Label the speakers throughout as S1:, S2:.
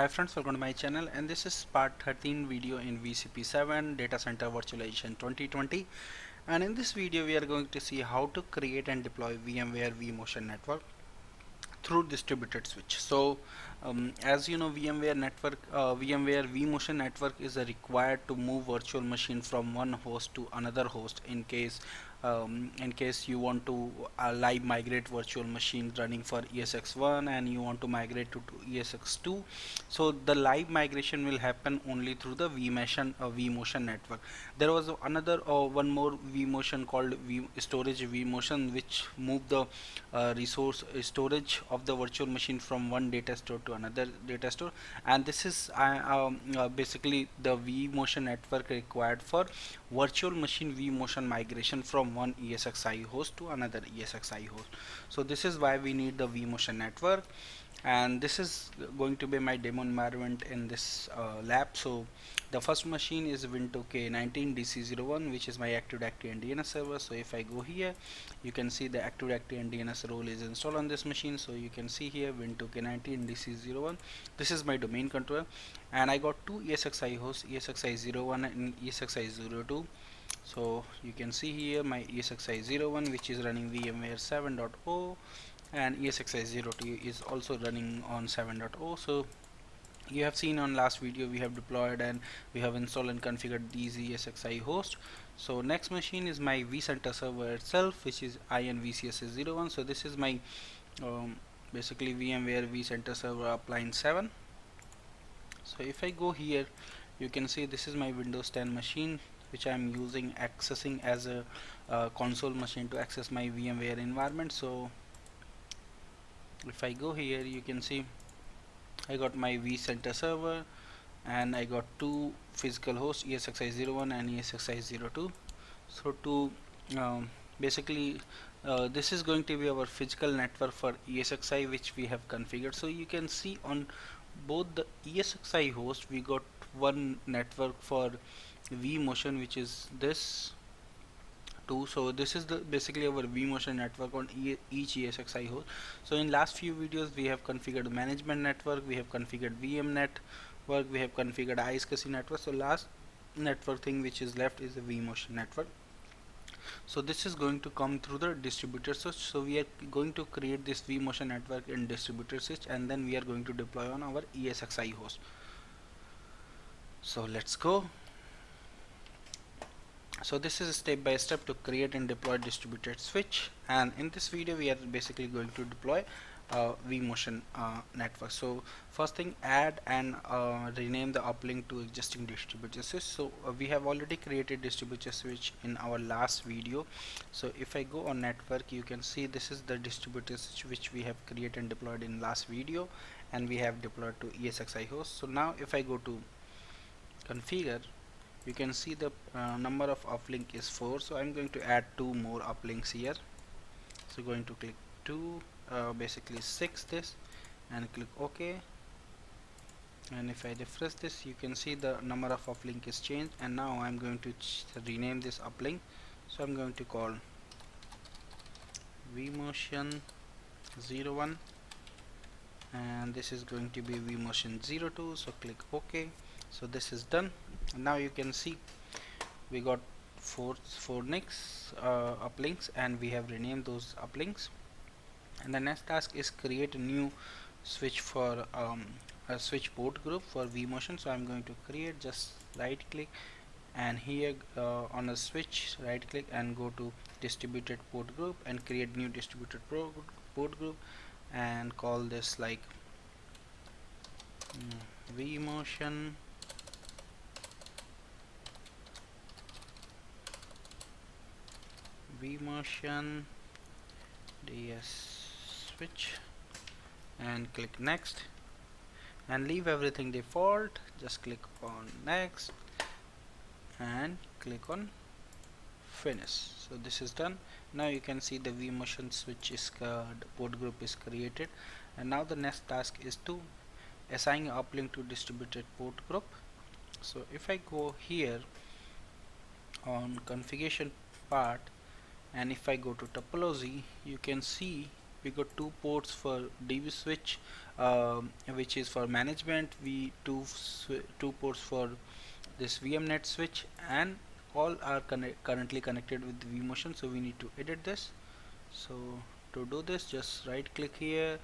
S1: Hi friends, welcome to my channel, and this is part 13 video in VCP7 Data Center Virtualization 2020. And in this video we are going to see how to create and deploy VMware vMotion network through distributed switch. So as you know, VMware vMotion network is required to move virtual machine from one host to another host in case you want to live migrate virtual machine running for ESX1 and you want to migrate to ESX2. So the live migration will happen only through the vMotion network. There was another one more vMotion called storage vMotion, which moved the resource storage of the virtual machine from one data store to another data store, and this is basically the vMotion network required for virtual machine vMotion migration from one ESXi host to another ESXi host. So this is why we need the vMotion network, and this is going to be my demo environment in this lab. So the first machine is Win2K19 DC01, which is my Active Directory and DNS server. So if I go here, you can see the Active Directory and DNS role is installed on this machine. So you can see here Win2K19 DC01. This is my domain controller, and I got two ESXi hosts, ESXi01 and ESXi02. So you can see here my ESXi01, which is running VMware 7.0, and ESXi02 is also running on 7.0. So you have seen on last video we have deployed and we have installed and configured these ESXi hosts. So next machine is my vCenter server itself, which is INVCS01. So this is my basically VMware vCenter server appliance 7. So if I go here, you can see this is my Windows 10 machine, which I am using accessing as a console machine to access my VMware environment. So if I go here, you can see I got my vCenter server and I got two physical hosts, ESXi01 and ESXi02. So to basically this is going to be our physical network for ESXi, which we have configured. So you can see on both the ESXi host we got one network for vMotion, which is this two. So this is the basically our vMotion network on each ESXi host. So in last few videos we have configured management network, we have configured VM network, we have configured iSCSI network. So last network thing which is left is the vMotion network. So this is going to come through the distributed switch. So we are going to create this vMotion network in distributed switch, and then we are going to deploy on our ESXi host. So let's go. So this is step by step to create and deploy distributed switch, and in this video we are basically going to deploy vMotion network. So first thing, add and rename the uplink to existing distributed switch. So we have already created distributed switch in our last video. So if I go on network, you can see this is the distributed switch which we have created and deployed in last video, and we have deployed to ESXi host. So now if I go to configure, you can see the number of uplink is 4. So I'm going to add two more uplinks here. So going to click 2, basically 6 this, and click OK. And if I refresh this, you can see the number of uplink is changed, and now I'm going to rename this uplink. So I'm going to call vMotion 01, and this is going to be vMotion 02. So click OK. So this is done. Now you can see we got four NICs uplinks, and we have renamed those uplinks. And the next task is create a new switch for a switch port group for vMotion. So I'm going to create, just right click, and here on a switch right click and go to distributed port group and create new distributed port group, and call this like vMotion DS switch, and click next, and leave everything default. Just click on next and click on finish. So this is done. Now you can see the vMotion switch is port group is created, and now the next task is to assign a uplink to distributed port group. So if I go here on configuration part, and if I go to topology, you can see we got two ports for DB switch, which is for management. We two ports for this VMnet switch, and all are currently connected with vMotion. So we need to edit this. So to do this, just right click here,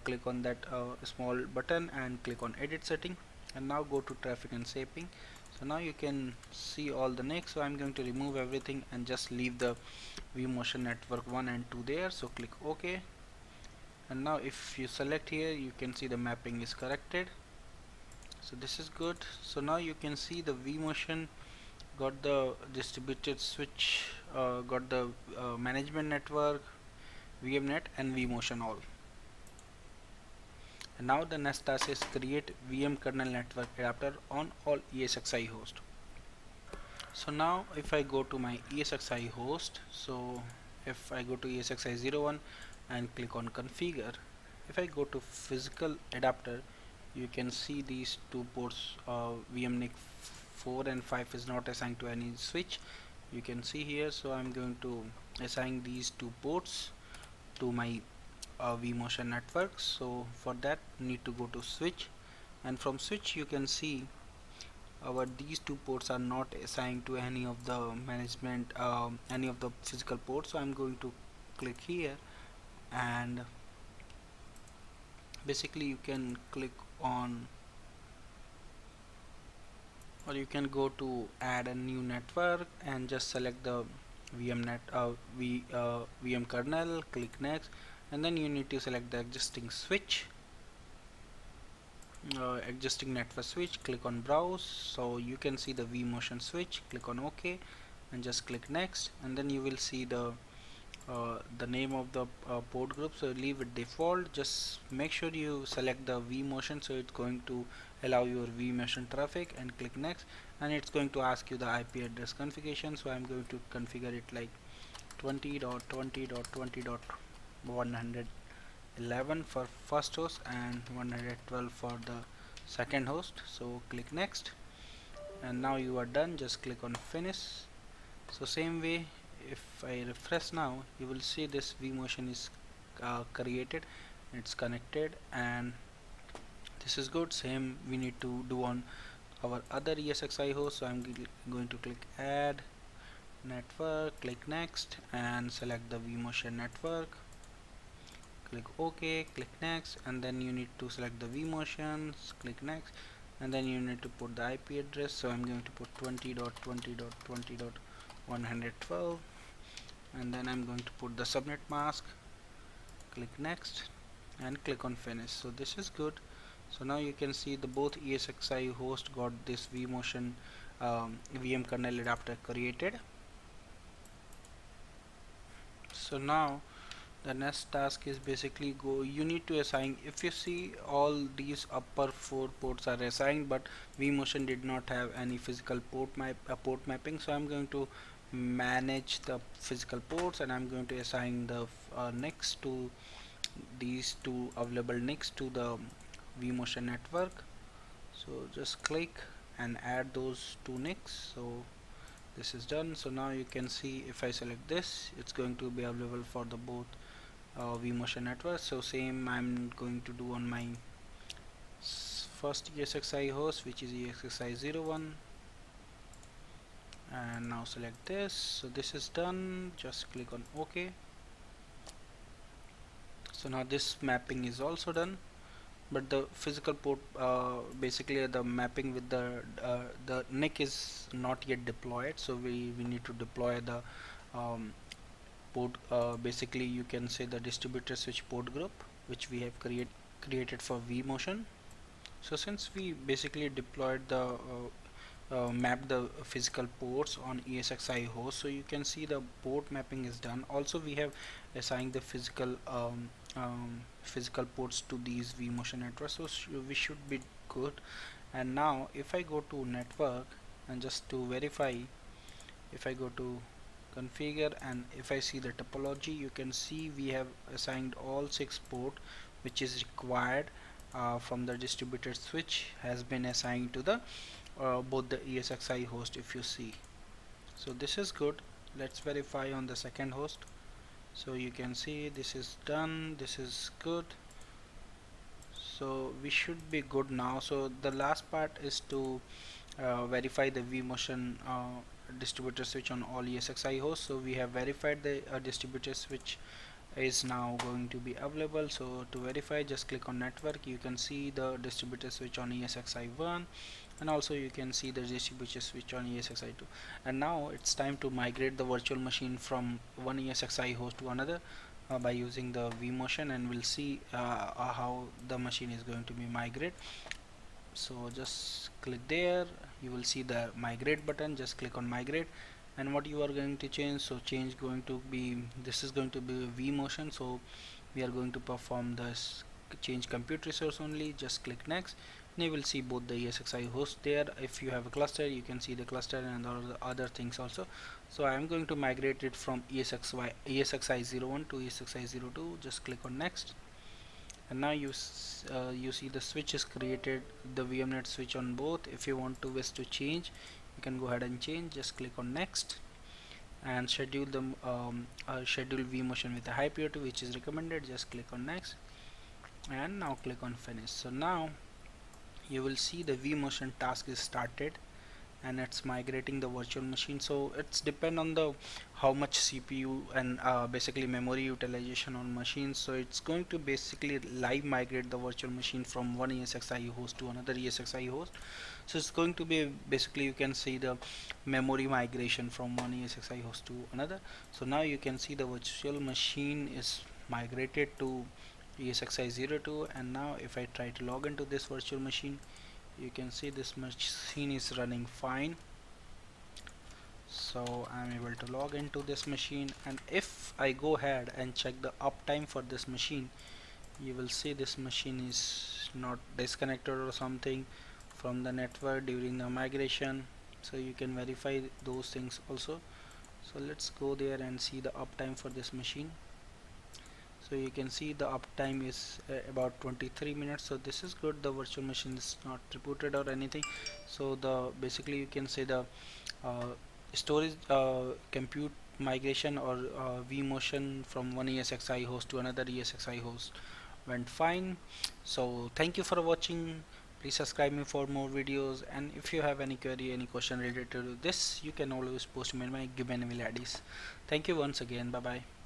S1: click on that small button and click on edit setting, and now go to traffic and shaping. So now you can see all the NICs. So I'm going to remove everything and just leave the vMotion network 1 and 2 there. So click OK, and now if you select here, you can see the mapping is corrected. So this is good. So now you can see the vMotion got the distributed switch, got the management network, VMnet and vMotion all. And now the next task is create VM kernel network adapter on all ESXi host. So now if I go to my ESXi host, so if I go to ESXi01 and click on configure, if I go to physical adapter, you can see these two ports, VMNIC 4 and 5 is not assigned to any switch. You can see here. So I'm going to assign these two ports to my vMotion network. So for that, need to go to switch, and from switch you can see our these two ports are not assigned to any of the management, any of the physical ports. So I'm going to click here, and basically you can click on, or you can go to add a new network and just select the VM kernel, click next, and then you need to select the existing switch, existing network switch, click on browse. So you can see the vMotion switch, click on OK and just click next, and then you will see the name of the port group. So leave it default. Just make sure you select the vMotion, so it's going to allow your vMotion traffic, and click next, and it's going to ask you the IP address configuration. So I'm going to configure it like 20.20.20.111 for first host and 112 for the second host. So click next, and now you are done. Just click on finish. So same way, if I refresh now, you will see this vMotion is created, it's connected, and this is good. Same we need to do on our other ESXi host. So I'm going to click add network, click next and select the vMotion network, click OK, click next, and then you need to select the vMotion, click next, and then you need to put the IP address. So I'm going to put 20.20.20.112, and then I'm going to put the subnet mask, click next and click on finish. So this is good. So now you can see the both ESXi host got this vMotion VM kernel adapter created. So now the next task is basically you need to assign, if you see all these upper four ports are assigned, but vMotion did not have any physical port mapping. So I'm going to manage the physical ports, and I'm going to assign the NICs to these two available NICs to the vMotion network. So just click and add those two NICs. So this is done. So now you can see if I select this, it's going to be available for the both vMotion network. So same I'm going to do on my first ESXi host, which is ESXi01, and now select this. So this is done. Just click on OK. So now this mapping is also done, but the physical port, basically the mapping with the NIC is not yet deployed. So we need to deploy the port, basically you can say the distributed switch port group, which we have created for vMotion. So since we basically deployed the map the physical ports on ESXi host, so you can see the port mapping is done. Also we have assigned the physical ports to these vMotion networks, so we should be good. And now if I go to network, and just to verify, if I go to configure and if I see the topology, you can see we have assigned all 6 port which is required from the distributed switch has been assigned to the both the ESXi host, if you see. So this is good. Let's verify on the second host. So you can see this is done, this is good, so we should be good now. So the last part is to verify the vMotion distributor switch on all ESXi hosts. So we have verified the distributor switch is now going to be available. So to verify, just click on network. You can see the distributor switch on ESXi1, and also you can see the distributor switch on ESXi2. And now it's time to migrate the virtual machine from one ESXi host to another by using the vMotion, and we'll see how the machine is going to be migrated. So just click there, you will see the migrate button. Just click on migrate, and what you are going to change, so change going to be, this is going to be vMotion, so we are going to perform this change compute resource only. Just click next, and you will see both the ESXi host there. If you have a cluster, you can see the cluster and all the other things also. So I am going to migrate it from ESXi01 to ESXi02. Just click on next, and now you see the switch is created, the VMnet switch on both. If you want to wish to change, you can go ahead and change. Just click on next, and schedule the schedule vMotion with a high priority, which is recommended. Just click on next, and now click on finish. So now you will see the vMotion task is started, and it's migrating the virtual machine. So it's depend on the how much CPU and basically memory utilization on machines. So it's going to basically live migrate the virtual machine from one ESXi host to another ESXi host. So it's going to be basically, you can see the memory migration from one ESXi host to another. So now you can see the virtual machine is migrated to ESXi02, and now if I try to log into this virtual machine, you can see this machine is running fine. So I'm able to log into this machine, and if I go ahead and check the uptime for this machine, you will see this machine is not disconnected or something from the network during the migration. So you can verify those things also. So let's go there and see the uptime for this machine. So you can see the uptime is about 23 minutes. So this is good, the virtual machine is not reported or anything. So the basically you can say the uh, storage compute migration or vMotion from one ESXi host to another ESXi host went fine. So thank you for watching. Please subscribe me for more videos, and if you have any query, any question related to this, you can always post me in my given email IDs. Thank you once again. Bye bye.